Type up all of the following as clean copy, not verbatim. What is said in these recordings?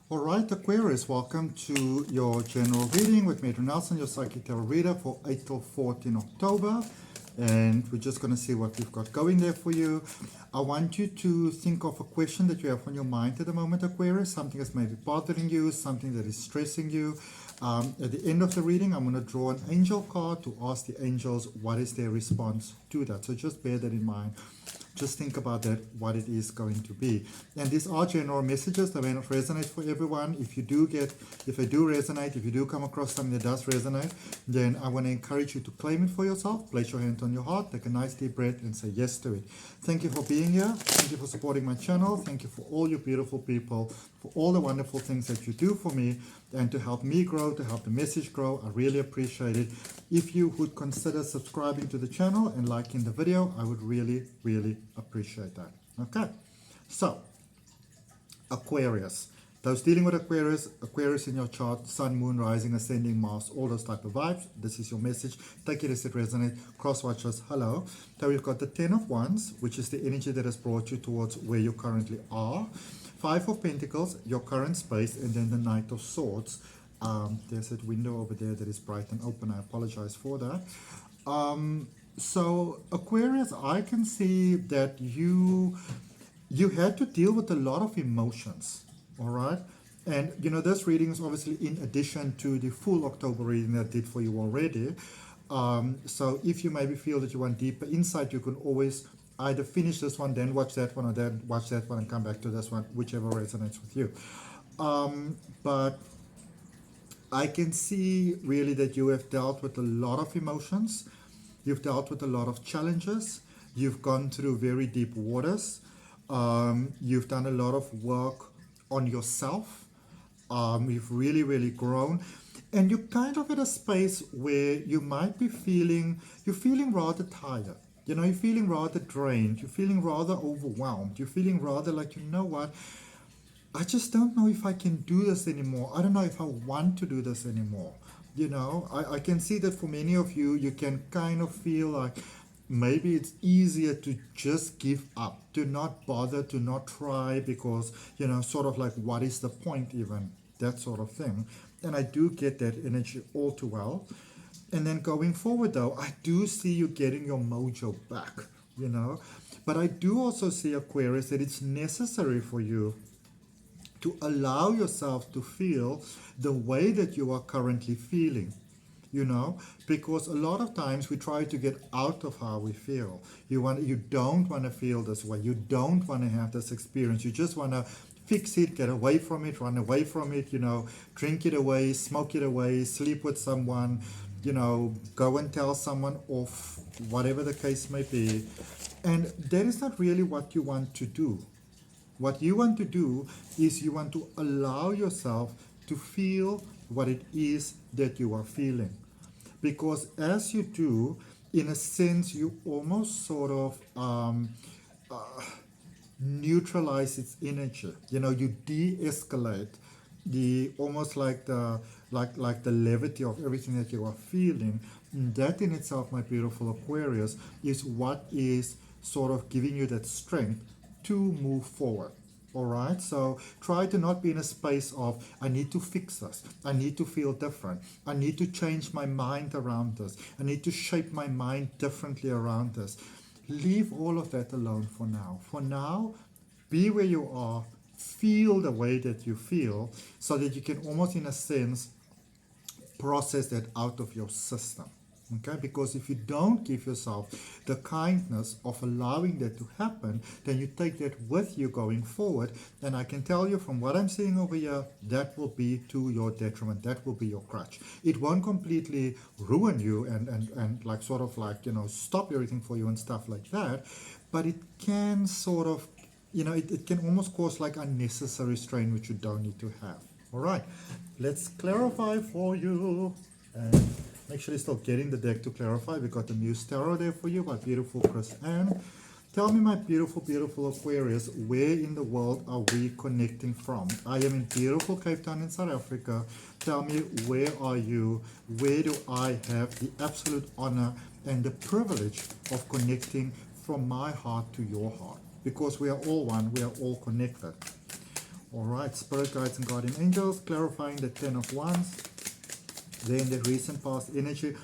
All right, Aquarius, welcome to your general reading with Major Nelson, your Psychic Tarot reader for 8 till 14 October. And we're just going to see what we've got going there for you. I want you to think of a question that you have on your mind at the moment, Aquarius, something that's maybe bothering you, something that is stressing you. At the end of the reading, I'm going to draw an angel card to ask the angels what is their response to that. So just bear that in mind. Just think about that, what it is going to be. And these are general messages. They may not resonate for everyone. If they do resonate, if you do come across something that does resonate, then I want to encourage you to claim it for yourself. Place your hand on your heart, take a nice deep breath and say yes to it. Thank you for being here. Thank you for supporting my channel. Thank you for all you beautiful people, for all the wonderful things that you do for me and to help me grow, to help the message grow. I really appreciate it. If you would consider subscribing to the channel and liking the video, I would really, really appreciate that. Okay, so Aquarius. Those dealing with Aquarius in your chart, Sun, Moon, Rising, Ascending, Mars, all those type of vibes. This is your message. Take it as it resonates. Cross watchers, hello. So we've got the 10 of Wands, which is the energy that has brought you towards where you currently are. 5 of Pentacles, your current space, and then the Knight of Swords. There's that window over there that is bright and open. I apologize for that. So Aquarius, I can see that you had to deal with a lot of emotions. All right, and you know this reading is obviously in addition to the full October reading that I did for you already. So if you maybe feel that you want deeper insight, you can always either finish this one, then watch that one, or then watch that one and come back to this one, whichever resonates with you. But I can see really that you have dealt with a lot of emotions. You've dealt with a lot of challenges. You've gone through very deep waters. You've done a lot of work on yourself. You've really, really grown. And you're kind of at a space where you might be feeling rather tired. You know, you're feeling rather drained. You're feeling rather overwhelmed. You're feeling rather like, you know what? I just don't know if I can do this anymore. I don't know if I want to do this anymore. You know, I can see that for many of you, you can kind of feel like maybe it's easier to just give up, to not bother, to not try because, you know, sort of like, what is the point even? That sort of thing. And I do get that energy all too well. And then going forward though, I do see you getting your mojo back, you know. But I do also see, Aquarius, that it's necessary for you to allow yourself to feel the way that you are currently feeling. You know, because a lot of times we try to get out of how we feel. You don't want to feel this way. You don't want to have this experience. You just want to fix it, get away from it, run away from it, you know, drink it away, smoke it away, sleep with someone, you know, go and tell someone off, whatever the case may be. And that is not really what you want to do. What you want to do is you want to allow yourself to feel what it is that you are feeling. Because as you do, in a sense, you almost sort of neutralize its energy. You know, you de-escalate almost like the levity of everything that you are feeling. And that in itself, my beautiful Aquarius, is what is sort of giving you that strength to move forward. All right, so try to not be in a space of, I need to fix this, I need to feel different, I need to change my mind around this, I need to shape my mind differently around this. Leave all of that alone for now. For now, be where you are, feel the way that you feel, so that you can almost, in a sense, process that out of your system. Okay, because if you don't give yourself the kindness of allowing that to happen, then you take that with you going forward. And I can tell you from what I'm seeing over here, that will be to your detriment. That will be your crutch. It won't completely ruin you and like sort of like, you know, stop everything for you and stuff like that. But it can sort of, you know, it can almost cause like unnecessary strain, which you don't need to have. All right, let's clarify for you. And make sure you're still getting the deck to clarify. We got the Muse Tarot there for you, my beautiful Chris Ann. Tell me, my beautiful, beautiful Aquarius, where in the world are we connecting from? I am in beautiful Cape Town in South Africa. Tell me, where are you? Where do I have the absolute honor and the privilege of connecting from my heart to your heart? Because we are all one, we are all connected. All right, spirit guides and guardian angels, clarifying the 10 of Wands. Then the recent past energy.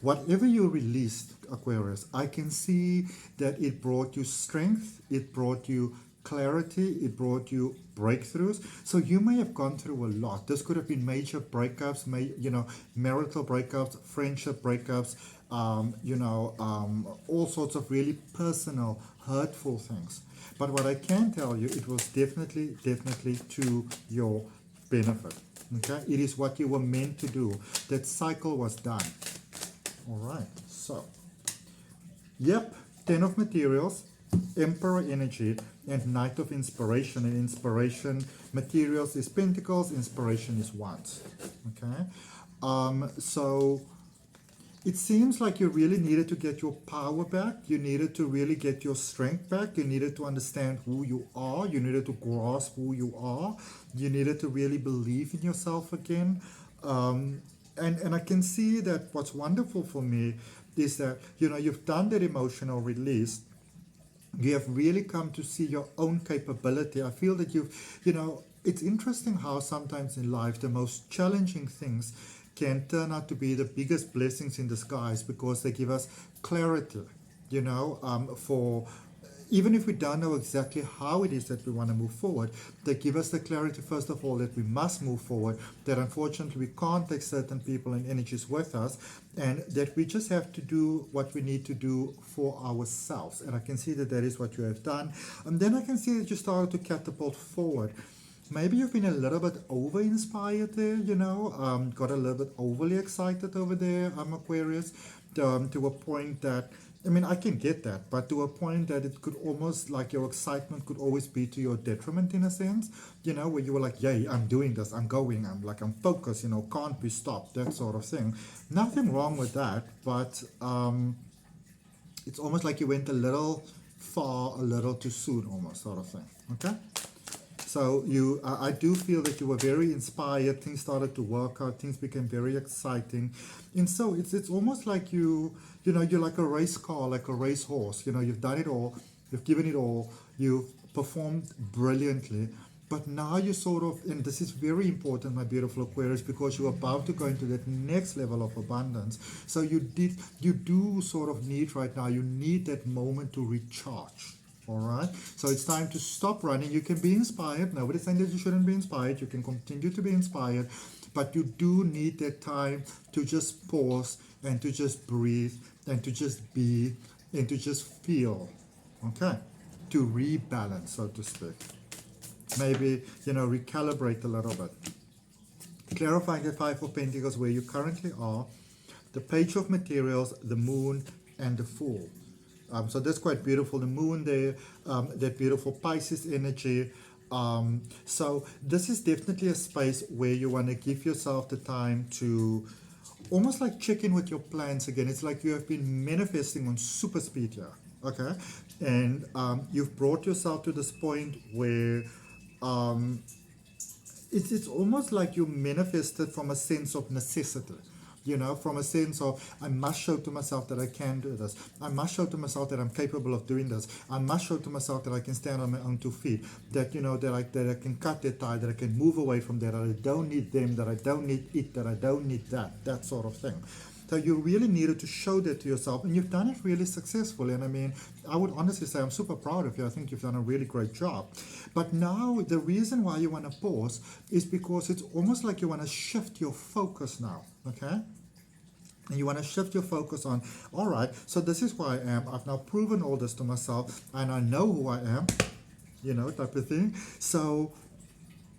Whatever you released, Aquarius, I can see that it brought you strength, it brought you clarity, it brought you breakthroughs. So you may have gone through a lot. This could have been major breakups, marital breakups, friendship breakups, all sorts of really personal, hurtful things. But what I can tell you, it was definitely to your benefit. Okay, it is what you were meant to do. That cycle was done. All right, so, yep, 10 of materials, Emperor energy, and Knight of inspiration. And inspiration, materials is pentacles, inspiration is wands. Okay, so it seems like you really needed to get your power back. You needed to really get your strength back. You needed to understand who you are. You needed to grasp who you are. You needed to really believe in yourself again. And I can see that what's wonderful for me is that, you've done that emotional release. You have really come to see your own capability. I feel that it's interesting how sometimes in life the most challenging things can turn out to be the biggest blessings in disguise, because they give us clarity, for even if we don't know exactly how it is that we want to move forward, they give us the clarity, first of all, that we must move forward, that unfortunately we can't take certain people and energies with us, and that we just have to do what we need to do for ourselves. And I can see that is what you have done. And then I can see that you started to catapult forward. Maybe you've been a little bit over-inspired there, got a little bit overly excited over there, Aquarius, to a point that, I can get that, but to a point that it could almost, like, your excitement could always be to your detriment in a sense, where you were like, yay, I'm doing this, I'm going, I'm focused, can't be stopped, that sort of thing. Nothing wrong with that, but it's almost like you went a little far, a little too soon, almost, sort of thing, okay? So I do feel that you were very inspired. Things started to work out. Things became very exciting, and so it's almost like you're like a race car, like a race horse. You've done it all, you've given it all, you've performed brilliantly, but now you sort of, and this is very important, my beautiful Aquarius, because you're about to go into that next level of abundance. So you do sort of need right now. You need that moment to recharge. All right, so it's time to stop running. You can be inspired. Nobody's saying that you shouldn't be inspired. You can continue to be inspired, but you do need that time to just pause and to just breathe and to just be and to just feel, okay, to rebalance, so to speak. Maybe, recalibrate a little bit. Clarifying the Five of Pentacles, where you currently are, the Page of Materials, the Moon, and the Fool. So that's quite beautiful. The moon there, that beautiful Pisces energy. So this is definitely a space where you want to give yourself the time to almost like check in with your plans again. It's like you have been manifesting on super speed here, okay? And you've brought yourself to this point where it's almost like you manifested from a sense of necessity. From a sense of, I must show to myself that I can do this. I must show to myself that I'm capable of doing this. I must show to myself that I can stand on my own 2 feet. That, that I can cut that tie, that I can move away from that I don't need them, that I don't need it, that I don't need that sort of thing. So you really needed to show that to yourself, and you've done it really successfully. And I would honestly say I'm super proud of you. I think you've done a really great job. But now the reason why you want to pause is because it's almost like you want to shift your focus now, okay? And you want to shift your focus on, all right, so this is who I am. I've now proven all this to myself, and I know who I am, type of thing. So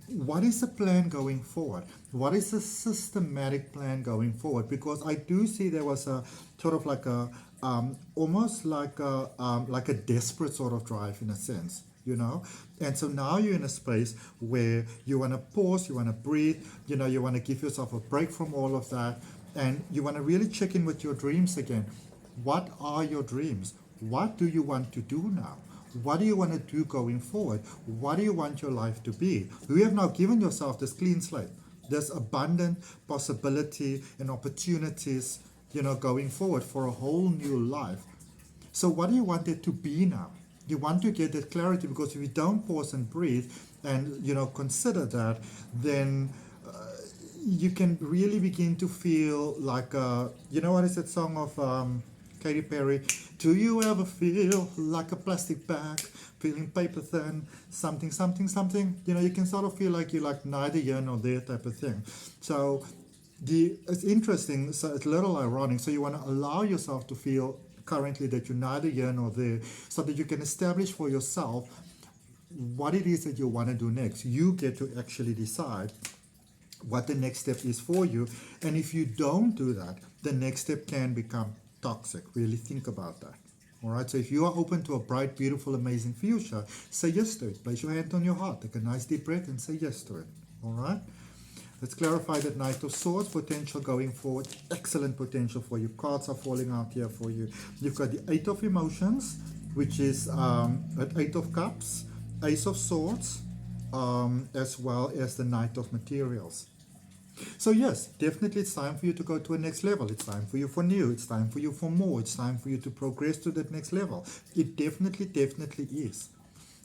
what is the plan going forward? What is the systematic plan going forward? Because I do see there was a sort of like a, almost like a desperate sort of drive in a sense. And so now you're in a space where you want to pause, you want to breathe, you want to give yourself a break from all of that, and you want to really check in with your dreams again. What are your dreams? What do you want to do now? What do you want to do going forward? What do you want your life to be? You have now given yourself this clean slate, this abundant possibility and opportunities, going forward for a whole new life. So what do you want it to be now? You want to get that clarity, because if you don't pause and breathe, and consider that, then you can really begin to feel like what is that song of Katy Perry? Do you ever feel like a plastic bag, feeling paper thin, something, something, something? You can sort of feel like you're like neither here nor there type of thing. So it's interesting, so it's a little ironic. So you want to allow yourself to feel currently that you're neither here nor there, so that you can establish for yourself what it is that you want to do next. You get to actually decide what the next step is for you. And if you don't do that, the next step can become toxic. Really think about that. All right, so if you are open to a bright, beautiful, amazing future, say yes to it. Place your hand on your heart, take a nice deep breath and say yes to it. All right, let's clarify that Knight of Swords potential going forward. Excellent potential for you. Cards are falling out here for you. You've got the Eight of Emotions, which is at Eight of Cups, Ace of Swords, as well as the Knight of Materials. So yes, definitely it's time for you to go to a next level. It's time for you for new. It's time for you for more. It's time for you to progress to that next level. It definitely is.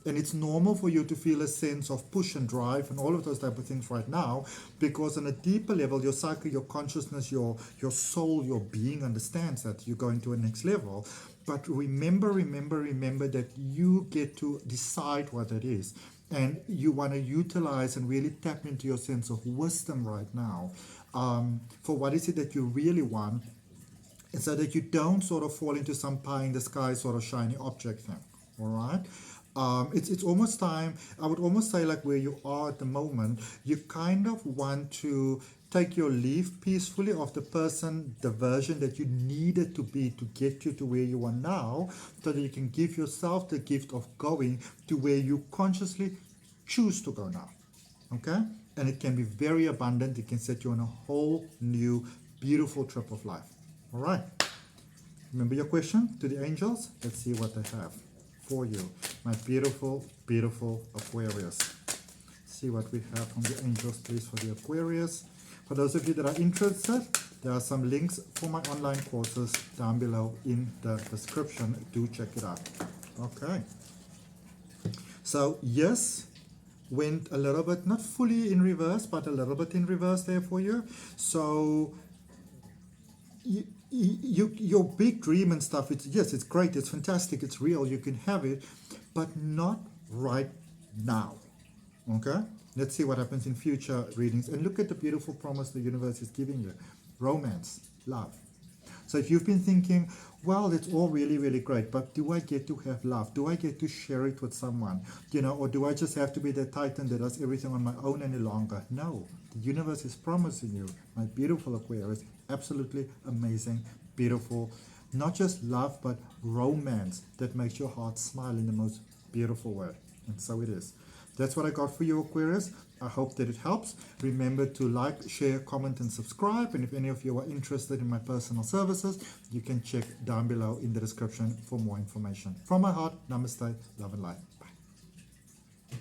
And it's normal for you to feel a sense of push and drive and all of those type of things right now, because on a deeper level, your psyche, your consciousness, your soul, your being understands that you're going to a next level. But remember that you get to decide what that is. And you want to utilize and really tap into your sense of wisdom right now for what is it that you really want, and so that you don't sort of fall into some pie in the sky sort of shiny object thing. All right. It's almost time, I would almost say, like where you are at the moment, you kind of want to take your leave peacefully of the person, the version that you needed to be to get you to where you are now, so that you can give yourself the gift of going to where you consciously choose to go now. Okay? And it can be very abundant. It can set you on a whole new, beautiful trip of life. All right. Remember your question to the angels? Let's see what they have for you, my beautiful, beautiful Aquarius. See what we have from the angels, please, for the Aquarius. For those of you that are interested, there are some links for my online courses down below in the description. Do check it out. Okay. So yes, went a little bit, not fully in reverse, but a little bit in reverse there for you. So your big dream and stuff, yes, it's great, it's fantastic, it's real, you can have it, but not right now. Okay, let's see what happens in future readings, and look at the beautiful promise the universe is giving you. Romance, love. So if you've been thinking, well, it's all really, really great, but do I get to have love? Do I get to share it with someone? Or do I just have to be the titan that does everything on my own any longer? No, the universe is promising you, my beautiful Aquarius, absolutely amazing, beautiful, not just love, but romance that makes your heart smile in the most beautiful way. And so it is. That's what I got for you, Aquarius. I hope that it helps. Remember to like, share, comment, and subscribe. And if any of you are interested in my personal services, you can check down below in the description for more information. From my heart, namaste, love and light.